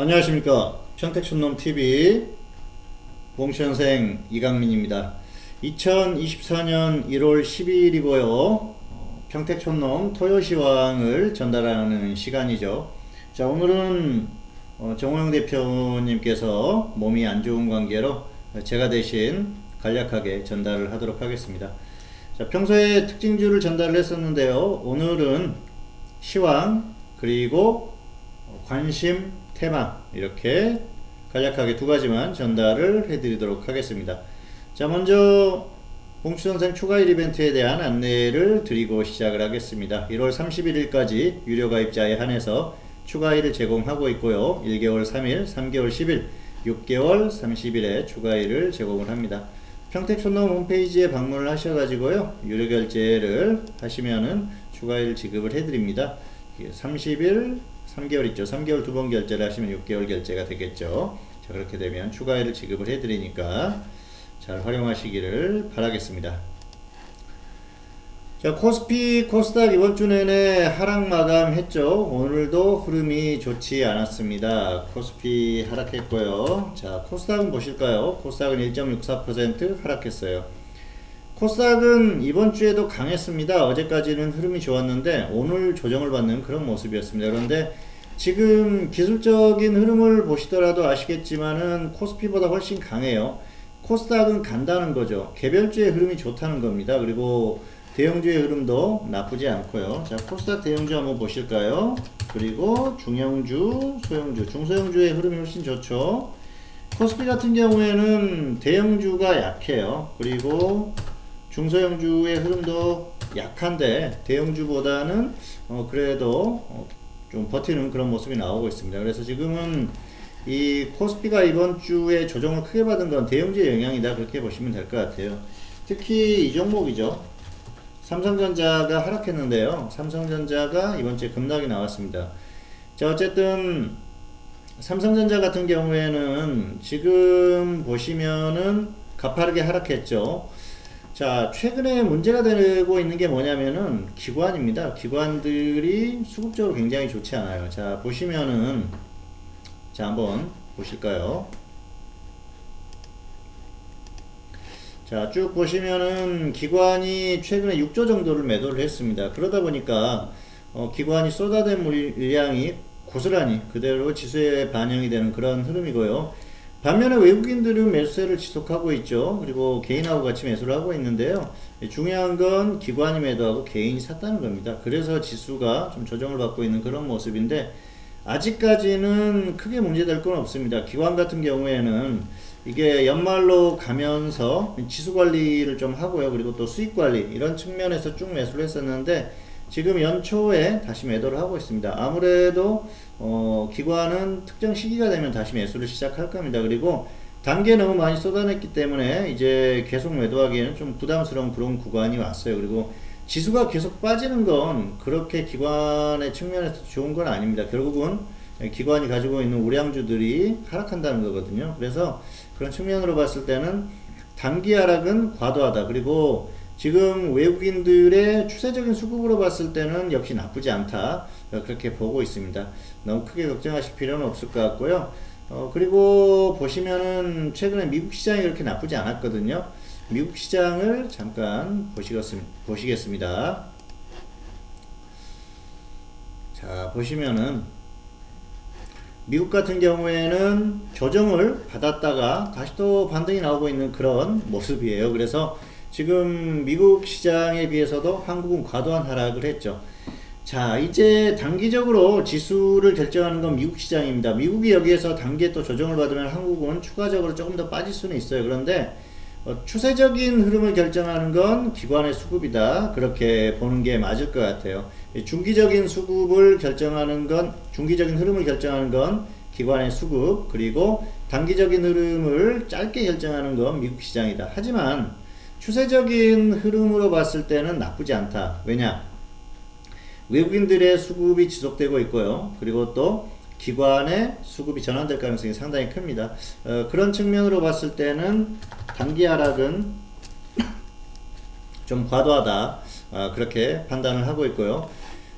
안녕하십니까. 평택촌놈TV 봉시현생 이강민입니다. 2024년 1월 12일이고요. 평택촌놈 토요시황을 전달하는 시간이죠. 자, 오늘은 정호영 대표님께서 몸이 안 좋은 관계로 제가 대신 간략하게 전달을 하도록 하겠습니다. 자, 평소에 특징주를 전달을 했었는데요. 오늘은 시황 그리고 관심 테마 이렇게 간략하게 두 가지만 전달을 해드리도록 하겠습니다. 자, 먼저 봉추선생 추가일 이벤트에 대한 안내를 드리고 시작을 하겠습니다. 1월 31일까지 유료 가입자에 한해서 추가일을 제공하고 있고요. 1개월 3일, 3개월 10일, 6개월 30일에 추가일을 제공을 합니다. 평택촌놈 홈페이지에 방문을 하셔가지고요. 유료 결제를 하시면은 추가일 지급을 해드립니다. 30일 3개월 있죠. 3개월 두 번 결제를 하시면 6개월 결제가 되겠죠. 자, 그렇게 되면 추가일을 지급을 해드리니까 잘 활용하시기를 바라겠습니다. 자, 코스피, 코스닥 이번 주 내내 하락 마감했죠. 오늘도 흐름이 좋지 않았습니다. 코스피 하락했고요. 자, 코스닥은 보실까요? 코스닥은 1.64% 하락했어요. 코스닥은 이번 주에도 강했습니다. 어제까지는 흐름이 좋았는데 오늘 조정을 받는 그런 모습이었습니다. 그런데 지금 기술적인 흐름을 보시더라도 아시겠지만은 코스피보다 훨씬 강해요. 코스닥은 간다는 거죠. 개별주의 흐름이 좋다는 겁니다. 그리고 대형주의 흐름도 나쁘지 않고요. 자, 코스닥 대형주 한번 보실까요? 그리고 중형주, 소형주, 중소형주의 흐름이 훨씬 좋죠. 코스피 같은 경우에는 대형주가 약해요. 그리고 중소형주의 흐름도 약한데 대형주보다는 그래도 좀 버티는 그런 모습이 나오고 있습니다. 그래서 지금은 이 코스피가 이번 주에 조정을 크게 받은 건 대형주의 영향이다, 그렇게 보시면 될 것 같아요. 특히 이 종목이죠. 삼성전자가 하락했는데요. 삼성전자가 이번 주에 급락이 나왔습니다. 자, 어쨌든 삼성전자 같은 경우에는 지금 보시면은 가파르게 하락했죠. 자, 최근에 문제가 되고 있는 게 뭐냐면은 기관입니다. 기관들이 수급적으로 굉장히 좋지 않아요. 자, 보시면은, 자, 한번 보실까요? 자, 쭉 보시면은 기관이 최근에 6조 정도를 매도를 했습니다. 그러다 보니까 기관이 쏟아낸 물량이 고스란히 그대로 지수에 반영이 되는 그런 흐름이고요. 반면에 외국인들은 매수세를 지속하고 있죠. 그리고 개인하고 같이 매수를 하고 있는데요. 중요한 건 기관이 매도하고 개인이 샀다는 겁니다. 그래서 지수가 좀 조정을 받고 있는 그런 모습인데 아직까지는 크게 문제될 건 없습니다. 기관 같은 경우에는 이게 연말로 가면서 지수 관리를 좀 하고요. 그리고 또 수익 관리 이런 측면에서 쭉 매수를 했었는데 지금 연초에 다시 매도를 하고 있습니다. 아무래도 기관은 특정 시기가 되면 다시 매수를 시작할 겁니다. 그리고 단기에 너무 많이 쏟아냈기 때문에 이제 계속 매도하기에는 좀 부담스러운 그런 구간이 왔어요. 그리고 지수가 계속 빠지는 건 그렇게 기관의 측면에서 좋은 건 아닙니다. 결국은 기관이 가지고 있는 우량주들이 하락한다는 거거든요. 그래서 그런 측면으로 봤을 때는 단기 하락은 과도하다. 그리고 지금 외국인들의 추세적인 수급으로 봤을 때는 역시 나쁘지 않다, 그렇게 보고 있습니다. 너무 크게 걱정하실 필요는 없을 것 같고요. 그리고 보시면은 최근에 미국 시장이 그렇게 나쁘지 않았거든요. 미국 시장을 잠깐 보시겠습니다. 자, 보시면은 미국 같은 경우에는 조정을 받았다가 다시 또 반등이 나오고 있는 그런 모습이에요. 그래서 지금 미국 시장에 비해서도 한국은 과도한 하락을 했죠. 자, 이제 단기적으로 지수를 결정하는 건 미국 시장입니다. 미국이 여기에서 단기에 또 조정을 받으면 한국은 추가적으로 조금 더 빠질 수는 있어요. 그런데 추세적인 흐름을 결정하는 건 기관의 수급이다, 그렇게 보는 게 맞을 것 같아요. 중기적인 수급을 결정하는 건, 중기적인 흐름을 결정하는 건 기관의 수급, 그리고 단기적인 흐름을 짧게 결정하는 건 미국 시장이다. 하지만 추세적인 흐름으로 봤을 때는 나쁘지 않다. 왜냐? 외국인들의 수급이 지속되고 있고요. 그리고 또 기관의 수급이 전환될 가능성이 상당히 큽니다. 그런 측면으로 봤을 때는 단기 하락은 좀 과도하다, 그렇게 판단을 하고 있고요.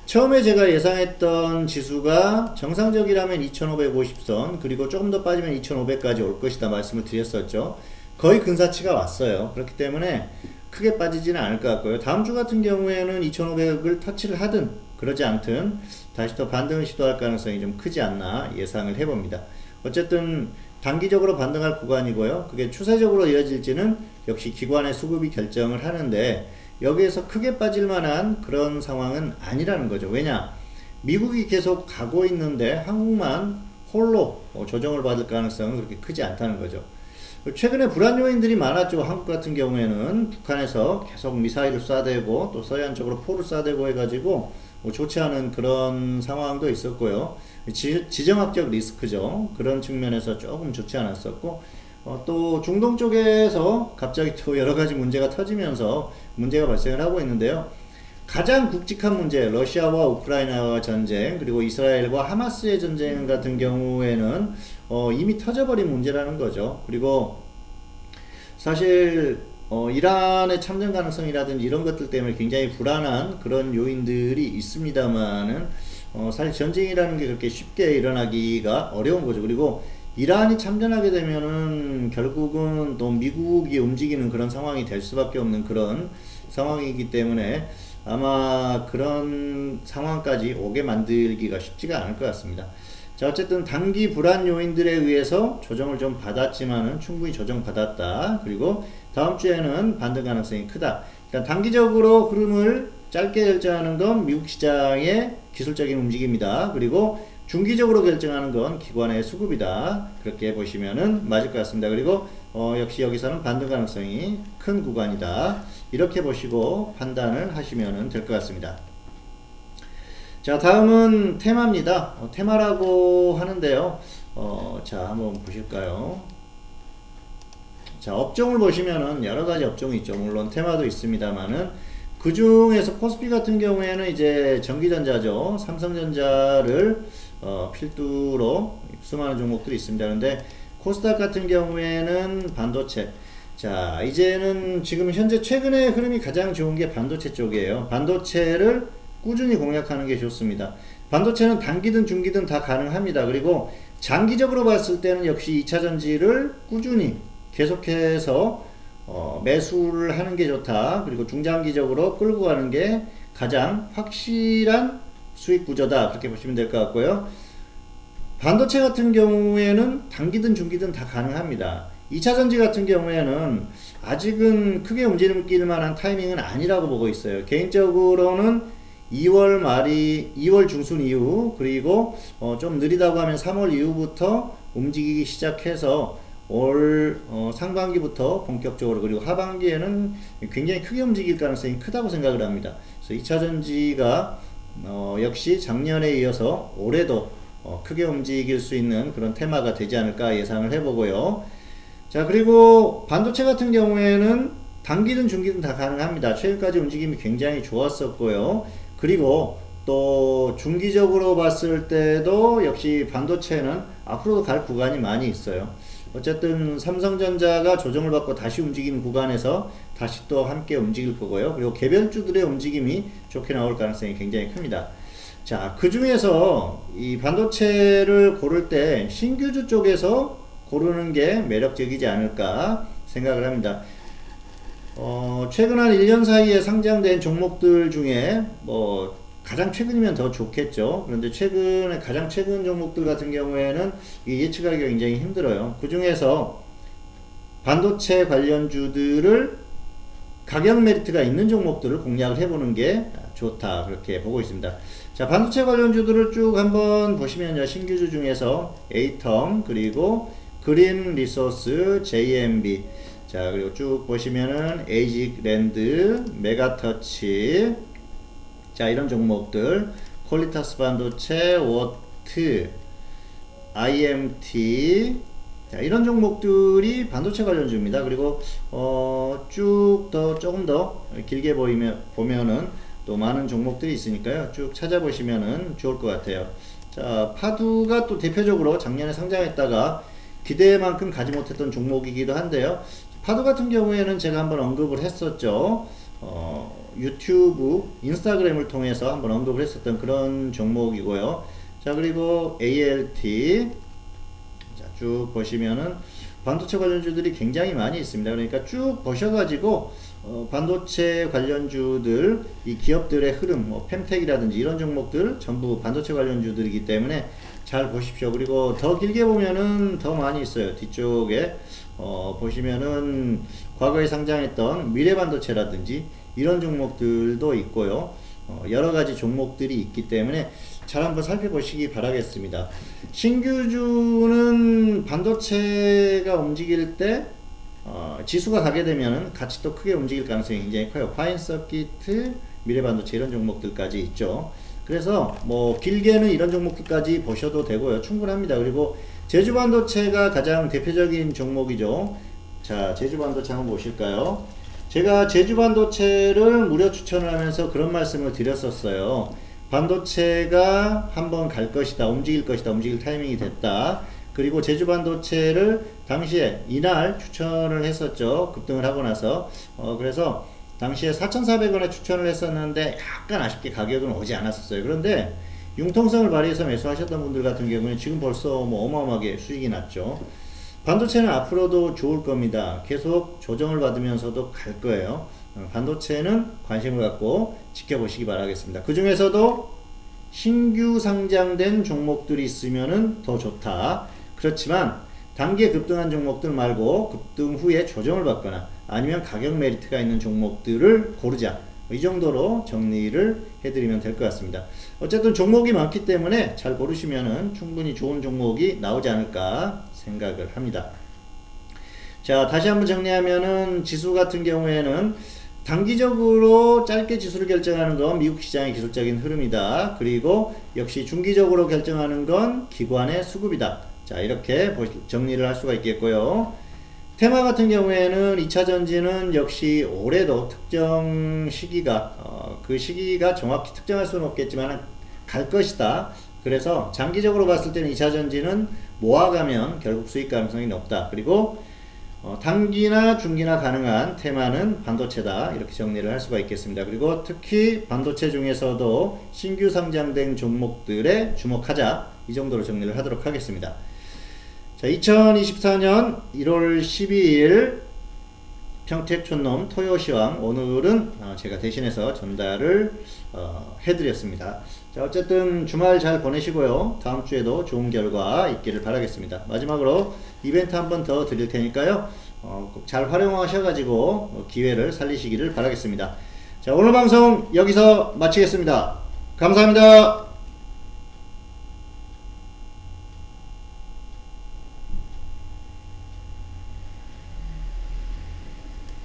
처음에 제가 예상했던 지수가 정상적이라면 2550선 그리고 조금 더 빠지면 2500까지 올 것이다 말씀을 드렸었죠. 거의 근사치가 왔어요. 그렇기 때문에 크게 빠지지는 않을 것 같고요. 다음 주 같은 경우에는 2500을 터치를 하든 그러지 않든 다시 또 반등을 시도할 가능성이 좀 크지 않나 예상을 해봅니다. 어쨌든 단기적으로 반등할 구간이고요. 그게 추세적으로 이어질지는 역시 기관의 수급이 결정을 하는데 여기에서 크게 빠질 만한 그런 상황은 아니라는 거죠. 왜냐? 미국이 계속 가고 있는데 한국만 홀로 조정을 받을 가능성은 그렇게 크지 않다는 거죠. 최근에 불안 요인들이 많았죠. 한국 같은 경우에는 북한에서 계속 미사일을 쏴대고 또 서해안 쪽으로 포를 쏴대고 해가지고 좋지 않은 그런 상황도 있었고요. 지정학적 리스크죠. 그런 측면에서 조금 좋지 않았었고 또 중동 쪽에서 갑자기 또 여러가지 문제가 터지면서 문제가 발생을 하고 있는데요. 가장 굵직한 문제, 러시아와 우크라이나와 전쟁, 그리고 이스라엘과 하마스의 전쟁 같은 경우에는 이미 터져버린 문제라는 거죠. 그리고 사실 이란의 참전 가능성이라든지 이런 것들 때문에 굉장히 불안한 그런 요인들이 있습니다만은 사실 전쟁이라는 게 그렇게 쉽게 일어나기가 어려운 거죠. 그리고 이란이 참전하게 되면은 결국은 또 미국이 움직이는 그런 상황이 될 수밖에 없는 그런 상황이기 때문에 아마 그런 상황까지 오게 만들기가 쉽지가 않을 것 같습니다. 자, 어쨌든 단기 불안 요인들에 의해서 조정을 좀 받았지만은 충분히 조정받았다. 그리고 다음 주에는 반등 가능성이 크다. 그러니까 단기적으로 흐름을 짧게 결정하는 건 미국 시장의 기술적인 움직임이다. 그리고 중기적으로 결정하는 건 기관의 수급이다. 그렇게 보시면은 맞을 것 같습니다. 그리고 역시 여기서는 반등 가능성이 큰 구간이다. 이렇게 보시고 판단을 하시면 될 것 같습니다. 자, 다음은 테마입니다. 테마라고 하는데요. 자, 한번 보실까요? 자, 업종을 보시면은 여러 가지 업종이 있죠. 물론 테마도 있습니다만은 그 중에서 코스피 같은 경우에는 이제 전기전자죠. 삼성전자를 필두로 수많은 종목들이 있습니다. 그런데 코스닥 같은 경우에는 반도체. 자, 이제는 지금 현재 최근의 흐름이 가장 좋은 게 반도체 쪽이에요. 반도체를 꾸준히 공략하는 게 좋습니다. 반도체는 단기든 중기든 다 가능합니다. 그리고 장기적으로 봤을 때는 역시 2차전지를 꾸준히 계속해서 매수를 하는 게 좋다. 그리고 중장기적으로 끌고 가는 게 가장 확실한 수익 구조다. 그렇게 보시면 될 것 같고요. 반도체 같은 경우에는 단기든 중기든 다 가능합니다. 2차전지 같은 경우에는 아직은 크게 움직일 만한 타이밍은 아니라고 보고 있어요. 개인적으로는 2월 중순 이후, 그리고 좀 느리다고 하면 3월 이후부터 움직이기 시작해서 올 상반기부터 본격적으로, 그리고 하반기에는 굉장히 크게 움직일 가능성이 크다고 생각을 합니다. 그래서 2차전지가 역시 작년에 이어서 올해도 크게 움직일 수 있는 그런 테마가 되지 않을까 예상을 해보고요. 자, 그리고 반도체 같은 경우에는 단기든 중기든 다 가능합니다. 최근까지 움직임이 굉장히 좋았었고요. 그리고 또 중기적으로 봤을 때도 역시 반도체는 앞으로도 갈 구간이 많이 있어요. 어쨌든 삼성전자가 조정을 받고 다시 움직이는 구간에서 다시 또 함께 움직일 거고요. 그리고 개별주들의 움직임이 좋게 나올 가능성이 굉장히 큽니다. 자, 그 중에서 이 반도체를 고를 때 신규주 쪽에서 고르는 게 매력적이지 않을까 생각을 합니다. 최근 한 1년 사이에 상장된 종목들 중에 가장 최근이면 더 좋겠죠. 그런데 최근에 가장 최근 종목들 같은 경우에는 예측하기가 굉장히 힘들어요. 그 중에서 반도체 관련주들을 가격 메리트가 있는 종목들을 공략을 해보는 게 좋다. 그렇게 보고 있습니다. 자, 반도체 관련주들을 쭉 한번 보시면요. 신규주 중에서 에이텀, 그리고 그린 리소스, JMB. 자, 그리고 쭉 보시면은 에이직랜드, 메가터치. 자, 이런 종목들, 퀄리타스 반도체, 워트, IMT, 자, 이런 종목들이 반도체 관련주입니다. 그리고 조금 더 길게 보면은 또 많은 종목들이 있으니까요. 쭉 찾아보시면은 좋을 것 같아요. 자, 파두가 또 대표적으로 작년에 상장했다가 기대만큼 가지 못했던 종목이기도 한데요. 파두 같은 경우에는 제가 한번 언급을 했었죠. 유튜브, 인스타그램을 통해서 한번 언급을 했었던 그런 종목이고요. 자, 그리고 ALT. 자, 쭉 보시면은 반도체 관련주들이 굉장히 많이 있습니다. 그러니까 쭉 보셔가지고 반도체 관련주들, 이 기업들의 흐름, 뭐 펜텍이라든지 이런 종목들 전부 반도체 관련주들이기 때문에 잘 보십시오. 그리고 더 길게 보면은 더 많이 있어요. 뒤쪽에 보시면은 과거에 상장했던 미래반도체라든지 이런 종목들도 있고요. 여러가지 종목들이 있기 때문에 잘 한번 살펴보시기 바라겠습니다. 신규주는 반도체가 움직일 때 지수가 가게 되면 같이 또 크게 움직일 가능성이 굉장히 커요. 파인서키트, 미래반도체 이런 종목들까지 있죠. 그래서 뭐 길게는 이런 종목들까지 보셔도 되고요. 충분합니다. 그리고 제주반도체가 가장 대표적인 종목이죠. 자, 제주반도체 한번 보실까요? 제가 제주반도체를 무료 추천을 하면서 그런 말씀을 드렸었어요. 반도체가 한번 갈 것이다, 움직일 것이다, 움직일 타이밍이 됐다. 그리고 제주반도체를 당시에 이날 추천을 했었죠. 급등을 하고 나서. 그래서 당시에 4,400원에 추천을 했었는데 약간 아쉽게 가격은 오지 않았었어요. 그런데 융통성을 발휘해서 매수하셨던 분들 같은 경우는 지금 벌써 뭐 어마어마하게 수익이 났죠. 반도체는 앞으로도 좋을 겁니다. 계속 조정을 받으면서도 갈 거예요. 반도체는 관심을 갖고 지켜보시기 바라겠습니다. 그 중에서도 신규 상장된 종목들이 있으면 더 좋다. 그렇지만 단기에 급등한 종목들 말고 급등 후에 조정을 받거나 아니면 가격 메리트가 있는 종목들을 고르자. 이 정도로 정리를 해드리면 될 것 같습니다. 어쨌든 종목이 많기 때문에 잘 고르시면은 충분히 좋은 종목이 나오지 않을까 생각을 합니다. 자, 다시 한번 정리하면은 지수 같은 경우에는 단기적으로 짧게 지수를 결정하는 건 미국 시장의 기술적인 흐름이다. 그리고 역시 중기적으로 결정하는 건 기관의 수급이다. 자, 이렇게 정리를 할 수가 있겠고요. 테마 같은 경우에는 2차 전지는 역시 올해도 특정 시기가 그 시기가 정확히 특정할 수는 없겠지만 갈 것이다. 그래서 장기적으로 봤을 때는 2차 전지는 모아가면 결국 수익 가능성이 높다. 그리고 단기나 중기나 가능한 테마는 반도체다. 이렇게 정리를 할 수가 있겠습니다. 그리고 특히 반도체 중에서도 신규 상장된 종목들에 주목하자. 이 정도로 정리를 하도록 하겠습니다. 자, 2024년 1월 12일 평택촌놈 토요시황, 오늘은 제가 대신해서 전달을 해드렸습니다. 자, 어쨌든 주말 잘 보내시고요. 다음 주에도 좋은 결과 있기를 바라겠습니다. 마지막으로 이벤트 한 번 더 드릴 테니까요. 잘 활용하셔가지고 기회를 살리시기를 바라겠습니다. 자, 오늘 방송 여기서 마치겠습니다. 감사합니다.